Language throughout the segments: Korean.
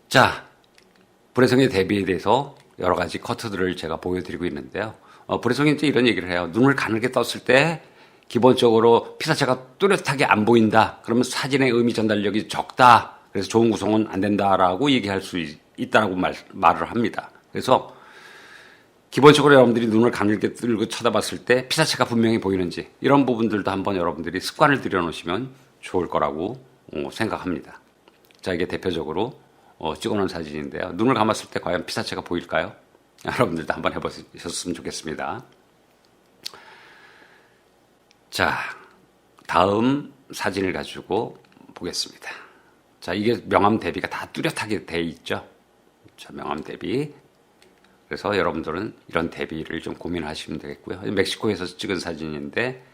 자, 불회성의 대비에 대해서 여러 가지 커트들을 제가 보여드리고 있는데요. 불회성이 이제 이런 얘기를 해요. 눈을 가늘게 떴을 때 기본적으로 피사체가 뚜렷하게 안 보인다. 그러면 사진의 의미 전달력이 적다. 그래서 좋은 구성은 안 된다라고 얘기할 수 있다라고 말을 합니다. 그래서 기본적으로 여러분들이 눈을 가늘게 들고 쳐다봤을 때 피사체가 분명히 보이는지 이런 부분들도 한번 여러분들이 습관을 들여놓으시면 좋을 거라고 생각합니다. 자, 이게 대표적으로 찍어놓은 사진인데요. 눈을 감았을 때 과연 피사체가 보일까요? 여러분들도 한번 해보셨으면 좋겠습니다. 자, 다음 사진을 가지고 보겠습니다. 자, 이게 명암 대비가 다 뚜렷하게 돼 있죠. 자, 명암 대비. 그래서 여러분들은 이런 대비를 좀 고민하시면 되겠고요. 멕시코에서 찍은 사진인데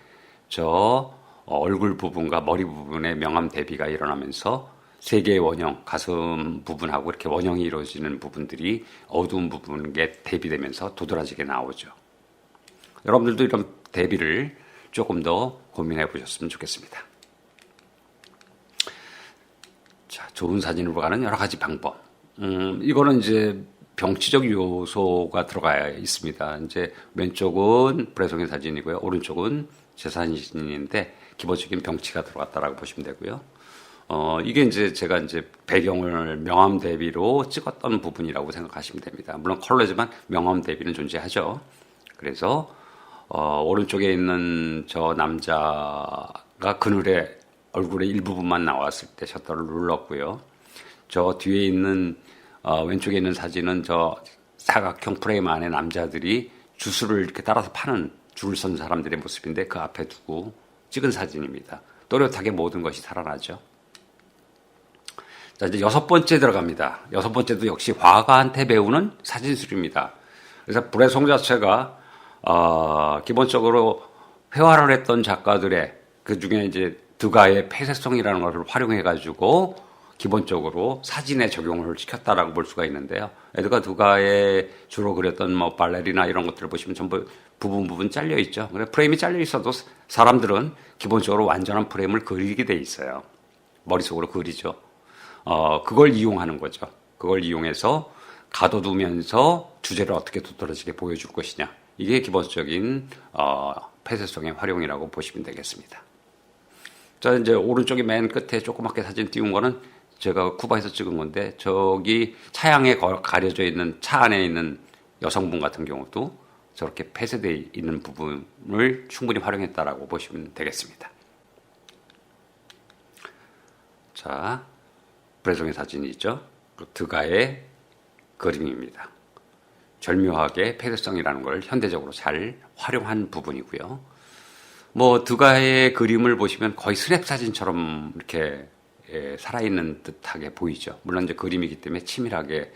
저 얼굴 부분과 머리 부분에 명암 대비가 일어나면서 세 개의 원형, 가슴 부분하고 이렇게 원형이 이루어지는 부분들이 어두운 부분에 대비되면서 도드라지게 나오죠. 여러분들도 이런 대비를 조금 더 고민해 보셨으면 좋겠습니다. 자, 좋은 사진으로 가는 여러 가지 방법. 이거는 이제 병치적 요소가 들어가 있습니다. 이제 왼쪽은 불회성의 사진이고요. 오른쪽은 제 사진인데 기본적인 병치가 들어갔다라고 보시면 되고요. 이게 이제 제가 이제 배경을 명암 대비로 찍었던 부분이라고 생각하시면 됩니다. 물론 컬러지만 명암 대비는 존재하죠. 그래서 오른쪽에 있는 저 남자가 그늘에 얼굴의 일부분만 나왔을 때 셔터를 눌렀고요. 저 뒤에 있는 왼쪽에 있는 사진은 저 사각형 프레임 안에 남자들이 주스를 이렇게 따라서 파는 줄을 선 사람들의 모습인데 그 앞에 두고 찍은 사진입니다. 또렷하게 모든 것이 살아나죠. 자, 이제 6번째 들어갑니다. 6번째도 역시 화가한테 배우는 사진술입니다. 그래서 불회성 자체가 기본적으로 회화를 했던 작가들의 그 중에 이제 드가의 폐쇄성이라는 것을 활용해가지고 기본적으로 사진에 적용을 시켰다라고 볼 수가 있는데요. 에드가 드가의 주로 그렸던 뭐 발레리나 이런 것들을 보시면 전부 부분 잘려 있죠. 그래 프레임이 잘려 있어도 사람들은 기본적으로 완전한 프레임을 그리게 돼 있어요. 머릿속으로 그리죠. 그걸 이용하는 거죠. 그걸 이용해서 가둬두면서 주제를 어떻게 도드라지게 보여줄 것이냐. 이게 기본적인 폐쇄성의 활용이라고 보시면 되겠습니다. 자, 이제 오른쪽에 맨 끝에 조그맣게 사진 띄운 거는 제가 쿠바에서 찍은 건데 저기 차양에 가려져 있는 차 안에 있는 여성분 같은 경우도 저렇게 폐쇄되어 있는 부분을 충분히 활용했다라고 보시면 되겠습니다. 자, 불회성의 사진이 있죠. 드가의 그림입니다. 절묘하게 폐쇄성이라는 걸 현대적으로 잘 활용한 부분이고요. 뭐 드가의 그림을 보시면 거의 스냅 사진처럼 이렇게 살아있는 듯하게 보이죠. 물론 이제 그림이기 때문에 치밀하게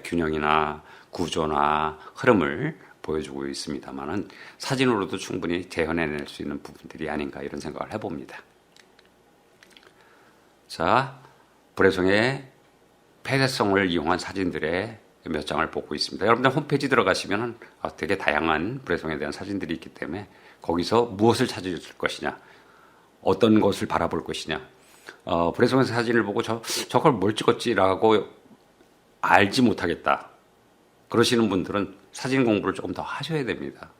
균형이나 구조나 흐름을 보여주고 있습니다만은 사진으로도 충분히 재현해낼 수 있는 부분들이 아닌가 이런 생각을 해봅니다. 자, 불회성의 폐쇄성을 이용한 사진들의 몇 장을 보고 있습니다. 여러분들 홈페이지 들어가시면 되게 다양한 불회성에 대한 사진들이 있기 때문에 거기서 무엇을 찾을 것이냐, 어떤 것을 바라볼 것이냐, 불회성의 사진을 보고 저걸 뭘 찍었지라고 알지 못하겠다. 그러시는 분들은 사진 공부를 조금 더 하셔야 됩니다.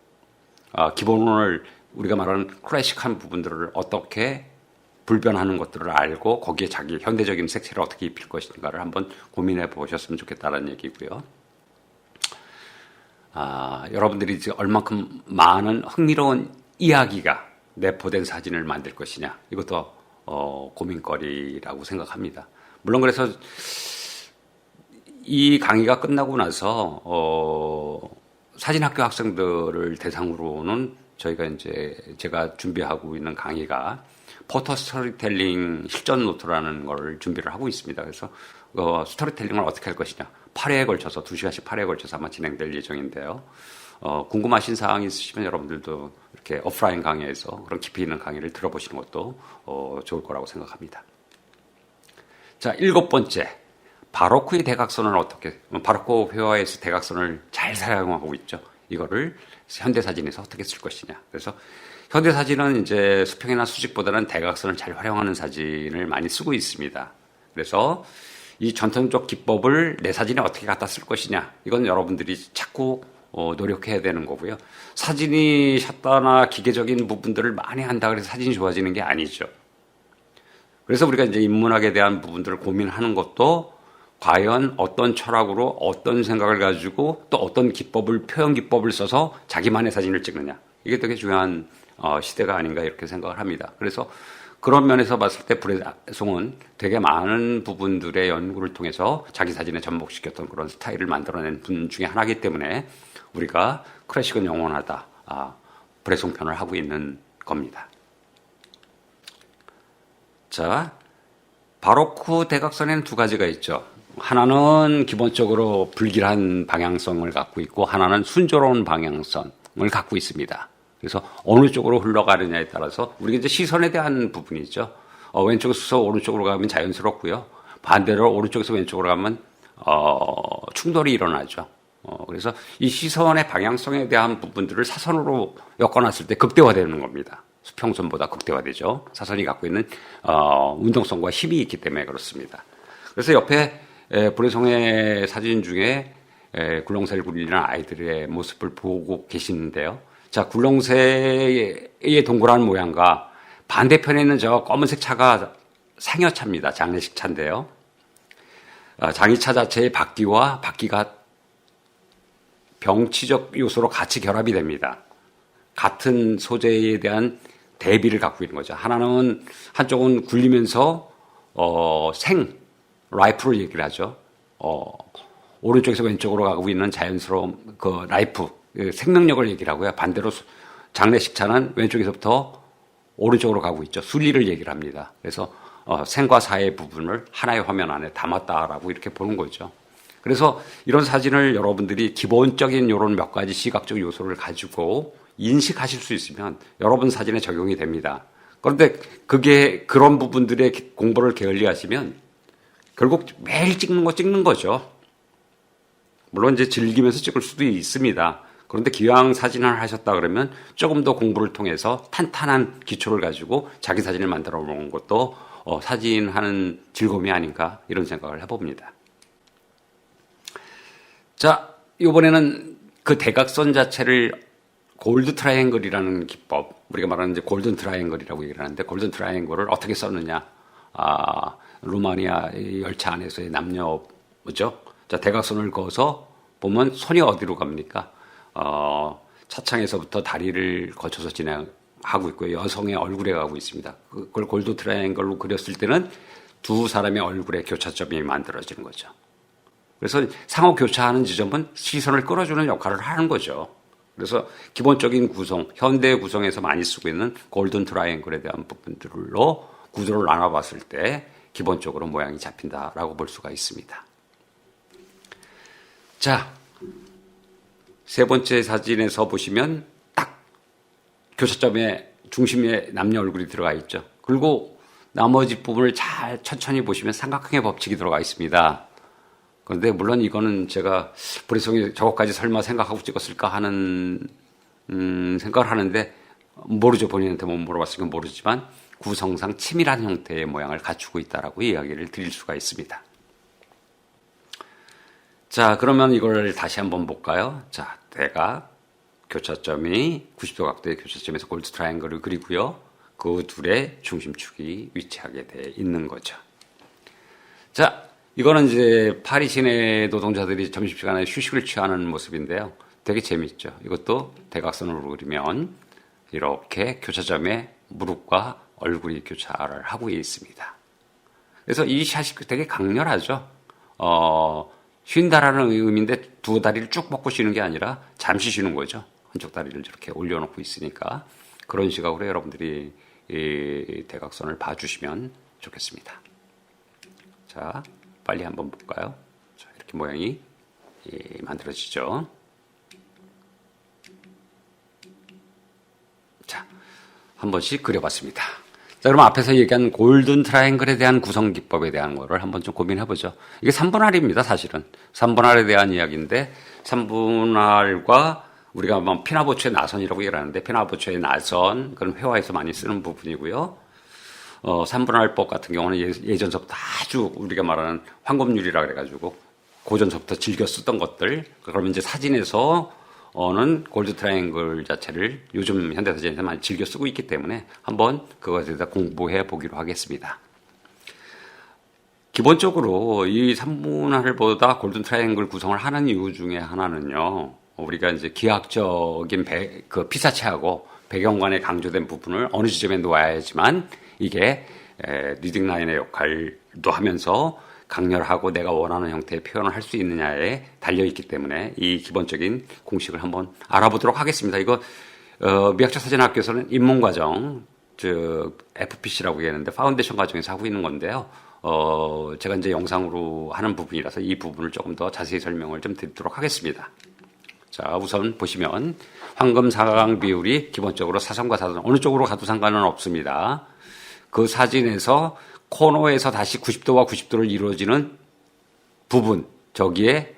기본을 우리가 말하는 클래식한 부분들을 어떻게 불변하는 것들을 알고 거기에 자기 현대적인 색채를 어떻게 입힐 것인가를 한번 고민해 보셨으면 좋겠다는 얘기고요. 여러분들이 이제 얼만큼 많은 흥미로운 이야기가 내포된 사진을 만들 것이냐 이것도 고민거리라고 생각합니다. 물론 그래서 이 강의가 끝나고 나서 사진학교 학생들을 대상으로는 저희가 이제 제가 준비하고 있는 강의가 포토 스토리텔링 실전 노트라는 걸 준비를 하고 있습니다. 그래서 스토리텔링을 어떻게 할 것이냐 8회에 걸쳐서 2시간씩 8회에 걸쳐서 아마 진행될 예정인데요. 궁금하신 사항이 있으시면 여러분들도 이렇게 오프라인 강의에서 그런 깊이 있는 강의를 들어보시는 것도 좋을 거라고 생각합니다. 자, 7번째. 바로크의 대각선을 바로크 회화에서 대각선을 잘 사용하고 있죠. 이거를 현대사진에서 어떻게 쓸 것이냐. 그래서 현대사진은 이제 수평이나 수직보다는 대각선을 잘 활용하는 사진을 많이 쓰고 있습니다. 그래서 이 전통적 기법을 내 사진에 어떻게 갖다 쓸 것이냐. 이건 여러분들이 자꾸 노력해야 되는 거고요. 사진이 샷다나 기계적인 부분들을 많이 한다 그래서 사진이 좋아지는 게 아니죠. 그래서 우리가 이제 인문학에 대한 부분들을 고민하는 것도 과연 어떤 철학으로 어떤 생각을 가지고 또 어떤 기법을, 표현 기법을 써서 자기만의 사진을 찍느냐. 이게 되게 중요한 시대가 아닌가 이렇게 생각을 합니다. 그래서 그런 면에서 봤을 때 브레송은 되게 많은 부분들의 연구를 통해서 자기 사진에 접목시켰던 그런 스타일을 만들어낸 분 중에 하나이기 때문에 우리가 클래식은 영원하다. 브레송 편을 하고 있는 겁니다. 자, 바로크 대각선에는 두 가지가 있죠. 하나는 기본적으로 불길한 방향성을 갖고 있고 하나는 순조로운 방향성을 갖고 있습니다. 그래서 어느 쪽으로 흘러가느냐에 따라서 우리가 이제 시선에 대한 부분이죠. 왼쪽에서 오른쪽으로 가면 자연스럽고요. 반대로 오른쪽에서 왼쪽으로 가면 충돌이 일어나죠. 그래서 이 시선의 방향성에 대한 부분들을 사선으로 엮어놨을 때 극대화되는 겁니다. 수평선보다 극대화되죠. 사선이 갖고 있는 운동성과 힘이 있기 때문에 그렇습니다. 그래서 옆에 브레송의 사진 중에 굴렁쇠를 굴리는 아이들의 모습을 보고 계시는데요. 자, 굴렁쇠의 동그란 모양과 반대편에 있는 저 검은색 차가 상여차입니다. 장례식 차인데요. 장의차 자체의 바퀴와 바퀴가 병치적 요소로 같이 결합이 됩니다. 같은 소재에 대한 대비를 갖고 있는 거죠. 하나는 한쪽은 굴리면서 라이프를 얘기를 하죠. 오른쪽에서 왼쪽으로 가고 있는 자연스러운 그 라이프, 생명력을 얘기를 하고요. 반대로 장례식 차는 왼쪽에서부터 오른쪽으로 가고 있죠. 순리를 얘기를 합니다. 그래서 생과 사의 부분을 하나의 화면 안에 담았다라고 이렇게 보는 거죠. 그래서 이런 사진을 여러분들이 기본적인 이런 몇 가지 시각적 요소를 가지고 인식하실 수 있으면 여러분 사진에 적용이 됩니다. 그런데 그게 그런 부분들의 공부를 게을리하시면 결국 매일 찍는 거죠. 물론 이제 즐기면서 찍을 수도 있습니다. 그런데 기왕 사진을 하셨다 그러면 조금 더 공부를 통해서 탄탄한 기초를 가지고 자기 사진을 만들어 보는 것도 사진하는 즐거움이 아닌가 이런 생각을 해봅니다. 자, 이번에는 그 대각선 자체를 골드 트라이앵글이라는 기법, 우리가 말하는 이제 골든 트라이앵글이라고 얘기를 하는데 골든 트라이앵글을 어떻게 썼느냐. 루마니아 열차 안에서의 남녀죠. 자, 대각선을 그어서 보면 손이 어디로 갑니까? 차창에서부터 다리를 거쳐서 진행하고 있고요. 여성의 얼굴에 가고 있습니다. 그걸 골드 트라이앵글로 그렸을 때는 두 사람의 얼굴에 교차점이 만들어지는 거죠. 그래서 상호 교차하는 지점은 시선을 끌어주는 역할을 하는 거죠. 그래서 기본적인 구성, 현대 구성에서 많이 쓰고 있는 골든 트라이앵글에 대한 부분들로 구조를 나눠봤을 때 기본적으로 모양이 잡힌다라고 볼 수가 있습니다. 자, 세 번째 사진에서 보시면 딱 교차점의 중심에 남녀 얼굴이 들어가 있죠. 그리고 나머지 부분을 잘 천천히 보시면 삼각형의 법칙이 들어가 있습니다. 그런데 물론 이거는 제가 브레송이 저것까지 설마 생각하고 찍었을까 하는 생각을 하는데 모르죠. 본인한테 못 물어봤으니까 모르지만 구성상 치밀한 형태의 모양을 갖추고 있다라고 이야기를 드릴 수가 있습니다. 자, 그러면 이걸 다시 한번 볼까요? 자, 대각 교차점이 90도 각도의 교차점에서 골드 트라이앵글을 그리고요. 그 둘의 중심축이 위치하게 돼 있는 거죠. 자, 이거는 이제 파리 시내 노동자들이 점심시간에 휴식을 취하는 모습인데요. 되게 재밌죠. 이것도 대각선으로 그리면 이렇게 교차점에 무릎과 얼굴이 교차를 하고 있습니다. 그래서 이 샷이 되게 강렬하죠. 쉰다라는 의미인데 두 다리를 쭉 뻗고 쉬는 게 아니라 잠시 쉬는 거죠. 한쪽 다리를 이렇게 올려놓고 있으니까 그런 시각으로 여러분들이 이 대각선을 봐주시면 좋겠습니다. 자, 빨리 한번 볼까요? 자, 이렇게 모양이 만들어지죠. 자, 한 번씩 그려봤습니다. 자, 그럼 앞에서 얘기한 골든 트라이앵글에 대한 구성 기법에 대한 거를 한번 좀 고민해보죠. 이게 3분할입니다, 사실은. 3분할에 대한 이야기인데, 3분할과 우리가 뭐 피나보츠의 나선이라고 얘기를 하는데, 피나보츠의 나선, 그건 회화에서 많이 쓰는 부분이고요. 삼분할법 같은 경우는 예전서부터 아주 우리가 말하는 황금률이라 그래가지고 고전서부터 즐겨 쓰던 것들, 그러면 이제 사진에서는 골드 트라이앵글 자체를 요즘 현대사진에서 많이 즐겨 쓰고 있기 때문에 한번 그것에 대해서 공부해 보기로 하겠습니다. 기본적으로 이 3분할보다 골든 트라이앵글 구성을 하는 이유 중에 하나는요, 우리가 이제 기하학적인 그 피사체하고 배경관에 강조된 부분을 어느 지점에 놓아야지만 이게 리딩 라인의 역할도 하면서 강렬하고 내가 원하는 형태의 표현을 할 수 있느냐에 달려있기 때문에 이 기본적인 공식을 한번 알아보도록 하겠습니다. 이거 미학자 사진학교에서는 입문과정, 즉 FPC라고 얘기하는데 파운데이션 과정에서 하고 있는 건데요. 제가 이제 영상으로 하는 부분이라서 이 부분을 조금 더 자세히 설명을 좀 드리도록 하겠습니다. 자, 우선 보시면 황금 사각 비율이 기본적으로 사선과 사선 어느 쪽으로 가도 상관은 없습니다. 그 사진에서 코너에서 다시 90도와 90도를 이루어지는 부분, 저기에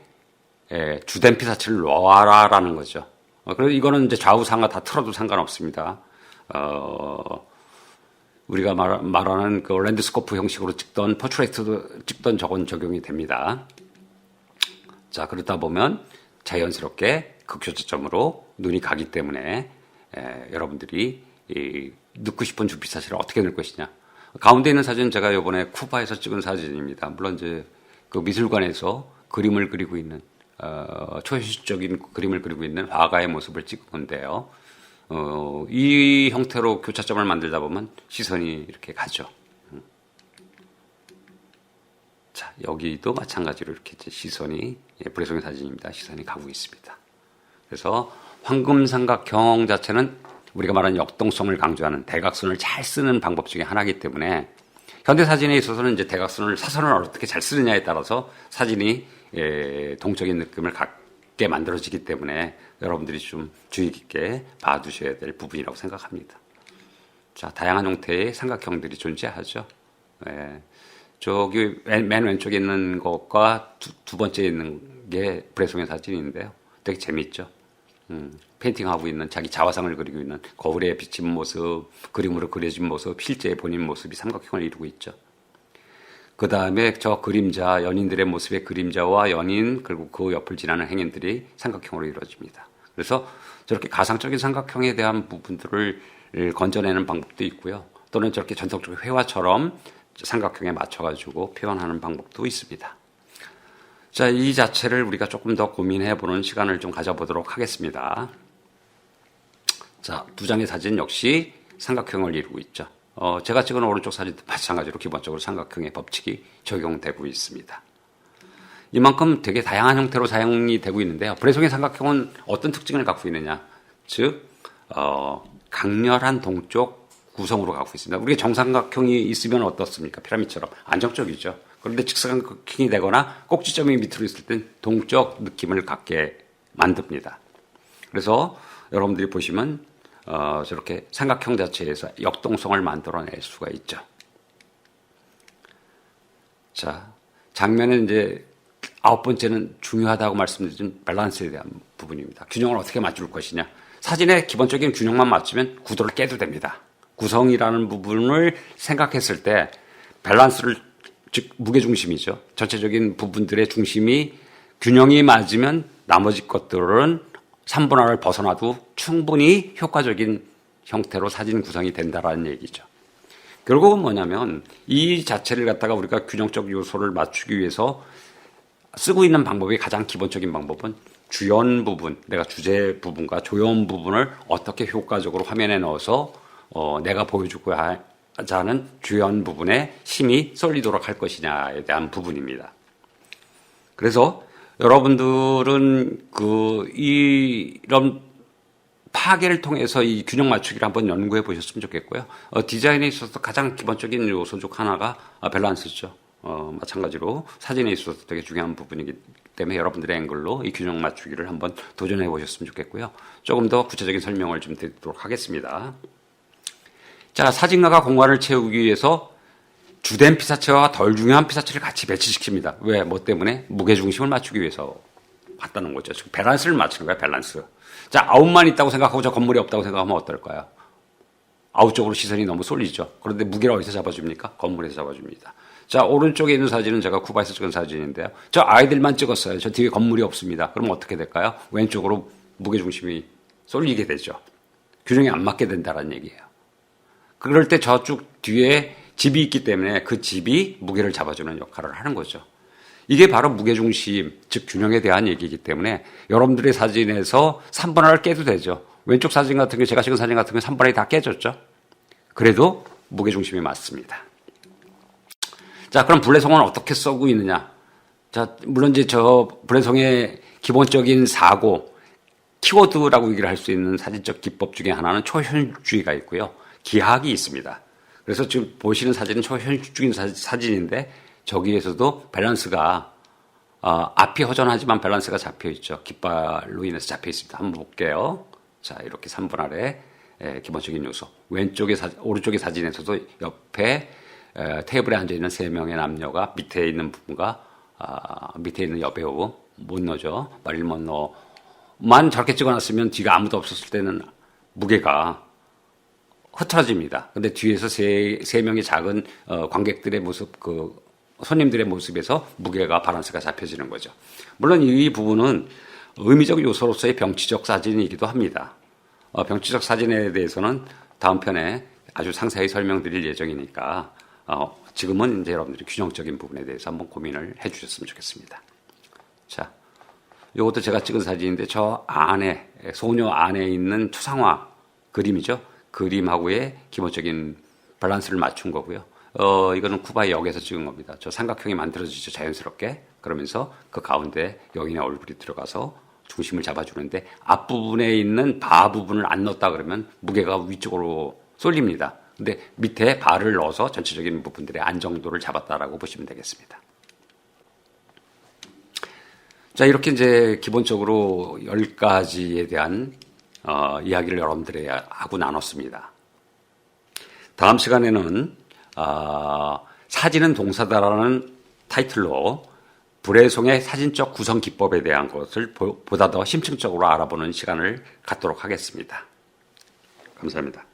주된 피사체를 놓아라라는 거죠. 그래서 이거는 이제 좌우 상하 다 틀어도 상관없습니다. 우리가 말하는 그 랜드스코프 형식으로 찍던 포트레이트도 찍던 저건 적용이 됩니다. 자, 그러다 보면 자연스럽게 극초점으로 눈이 가기 때문에 여러분들이 넣고 싶은 주피사체를 어떻게 넣을 것이냐. 가운데 있는 사진은 제가 이번에 쿠바에서 찍은 사진입니다. 물론 이제 그 미술관에서 그림을 그리고 있는 초현실적인 그림을 그리고 있는 화가의 모습을 찍은 건데요. 이 형태로 교차점을 만들다 보면 시선이 이렇게 가죠. 자, 여기도 마찬가지로 이렇게 시선이, 불의성의 사진입니다. 시선이 가고 있습니다. 그래서 황금 삼각형 자체는 우리가 말하는 역동성을 강조하는 대각선을 잘 쓰는 방법 중에 하나이기 때문에 현대 사진에 있어서는 이제 대각선을, 사선을 어떻게 잘 쓰느냐에 따라서 사진이 동적인 느낌을 갖게 만들어지기 때문에 여러분들이 좀 주의 깊게 봐두셔야 될 부분이라고 생각합니다. 자, 다양한 형태의 삼각형들이 존재하죠. 저기 맨 왼쪽에 있는 것과 두 번째 있는 게 브레송의 사진인데요. 되게 재밌죠. 페인팅하고 있는, 자기 자화상을 그리고 있는 거울에 비친 모습, 그림으로 그려진 모습, 실제 본인 모습이 삼각형을 이루고 있죠. 그 다음에 저 그림자, 연인들의 모습의 그림자와 연인, 그리고 그 옆을 지나는 행인들이 삼각형으로 이루어집니다. 그래서 저렇게 가상적인 삼각형에 대한 부분들을 건져내는 방법도 있고요. 또는 저렇게 전통적인 회화처럼 삼각형에 맞춰가지고 표현하는 방법도 있습니다. 자, 이 자체를 우리가 조금 더 고민해보는 시간을 좀 가져보도록 하겠습니다. 자, 두 장의 사진 역시 삼각형을 이루고 있죠. 제가 찍은 오른쪽 사진도 마찬가지로 기본적으로 삼각형의 법칙이 적용되고 있습니다. 이만큼 되게 다양한 형태로 사용이 되고 있는데요. 브레송의 삼각형은 어떤 특징을 갖고 있느냐? 즉, 강렬한 동쪽 구성으로 갖고 있습니다. 우리가 정삼각형이 있으면 어떻습니까? 피라미드처럼 안정적이죠. 그런데 직사각형이 되거나 꼭지점이 밑으로 있을 땐 동적 느낌을 갖게 만듭니다. 그래서 여러분들이 보시면 저렇게 삼각형 자체에서 역동성을 만들어낼 수가 있죠. 자, 장면은 이제 9번째는 중요하다고 말씀드린 밸런스에 대한 부분입니다. 균형을 어떻게 맞출 것이냐. 사진의 기본적인 균형만 맞추면 구도를 깨도 됩니다. 구성이라는 부분을 생각했을 때 밸런스를, 즉 무게중심이죠. 전체적인 부분들의 중심이 균형이 맞으면 나머지 것들은 3분할을 벗어나도 충분히 효과적인 형태로 사진 구성이 된다라는 얘기죠. 결국은 뭐냐면 이 자체를 갖다가 우리가 균형적 요소를 맞추기 위해서 쓰고 있는 방법이, 가장 기본적인 방법은 주연 부분, 내가 주제 부분과 조연 부분을 어떻게 효과적으로 화면에 넣어서 내가 보여주고자 하는 주연 부분에 힘이 쏠리도록 할 것이냐에 대한 부분입니다. 그래서 여러분들은 이런 파괴를 통해서 이 균형 맞추기를 한번 연구해 보셨으면 좋겠고요. 디자인에 있어서 가장 기본적인 요소 중 하나가 밸런스죠. 마찬가지로 사진에 있어서 되게 중요한 부분이기 때문에 여러분들의 앵글로 이 균형 맞추기를 한번 도전해 보셨으면 좋겠고요. 조금 더 구체적인 설명을 좀 드리도록 하겠습니다. 자, 사진가가 공간을 채우기 위해서 주된 피사체와 덜 중요한 피사체를 같이 배치시킵니다. 왜? 뭐 때문에? 무게중심을 맞추기 위해서 봤다는 거죠. 즉 밸런스를 맞추는 거야, 밸런스. 자, 아웃만 있다고 생각하고 저 건물이 없다고 생각하면 어떨까요? 아웃쪽으로 시선이 너무 쏠리죠. 그런데 무게를 어디서 잡아줍니까? 건물에서 잡아줍니다. 자, 오른쪽에 있는 사진은 제가 쿠바에서 찍은 사진인데요. 저 아이들만 찍었어요. 저 뒤에 건물이 없습니다. 그럼 어떻게 될까요? 왼쪽으로 무게중심이 쏠리게 되죠. 균형이 안 맞게 된다는 얘기예요. 그럴 때 저쪽 뒤에 집이 있기 때문에 그 집이 무게를 잡아주는 역할을 하는 거죠. 이게 바로 무게중심, 즉 균형에 대한 얘기이기 때문에 여러분들의 사진에서 3분할을 깨도 되죠. 왼쪽 사진 같은 게 제가 찍은 사진 같은 게 3분할이 다 깨졌죠. 그래도 무게중심이 맞습니다. 자, 그럼 불내성은 어떻게 써고 있느냐? 자, 물론 이제 저 불내성의 기본적인 사고, 키워드라고 얘기를 할 수 있는 사진적 기법 중에 하나는 초현실주의가 있고요. 기하학이 있습니다. 그래서 지금 보시는 사진은 초현실적인 사진인데 저기에서도 밸런스가 앞이 허전하지만 밸런스가 잡혀 있죠. 깃발로 인해서 잡혀 있습니다. 한번 볼게요. 자, 이렇게 3분할의 기본적인 요소. 오른쪽의 사진에서도 옆에 테이블에 앉아 있는 3명의 남녀가 밑에 있는 부분과 밑에 있는 여배우 몬노죠. 마릴 몬노만 저렇게 찍어놨으면 뒤가 아무도 없었을 때는 무게가 흐트러집니다. 근데 뒤에서 세 명의 작은 관객들의 모습, 손님들의 모습에서 무게가 밸런스가 잡혀지는 거죠. 물론 이 부분은 의미적 요소로서의 병치적 사진이기도 합니다. 병치적 사진에 대해서는 다음 편에 아주 상세히 설명드릴 예정이니까 지금은 이제 여러분들이 균형적인 부분에 대해서 한번 고민을 해주셨으면 좋겠습니다. 자, 이것도 제가 찍은 사진인데 저 안에 소녀 안에 있는 초상화 그림이죠. 그림하고의 기본적인 밸런스를 맞춘 거고요. 이거는 쿠바의 역에서 찍은 겁니다. 저 삼각형이 만들어지죠, 자연스럽게. 그러면서 그 가운데 여인의 얼굴이 들어가서 중심을 잡아주는데 앞부분에 있는 바 부분을 안 넣었다 그러면 무게가 위쪽으로 쏠립니다. 근데 밑에 바를 넣어서 전체적인 부분들의 안정도를 잡았다라고 보시면 되겠습니다. 자, 이렇게 이제 기본적으로 10가지에 대한 이야기를 여러분들하고 나눴습니다. 다음 시간에는 사진은 동사다라는 타이틀로 불해송의 사진적 구성 기법에 대한 것을 보다 더 심층적으로 알아보는 시간을 갖도록 하겠습니다. 감사합니다.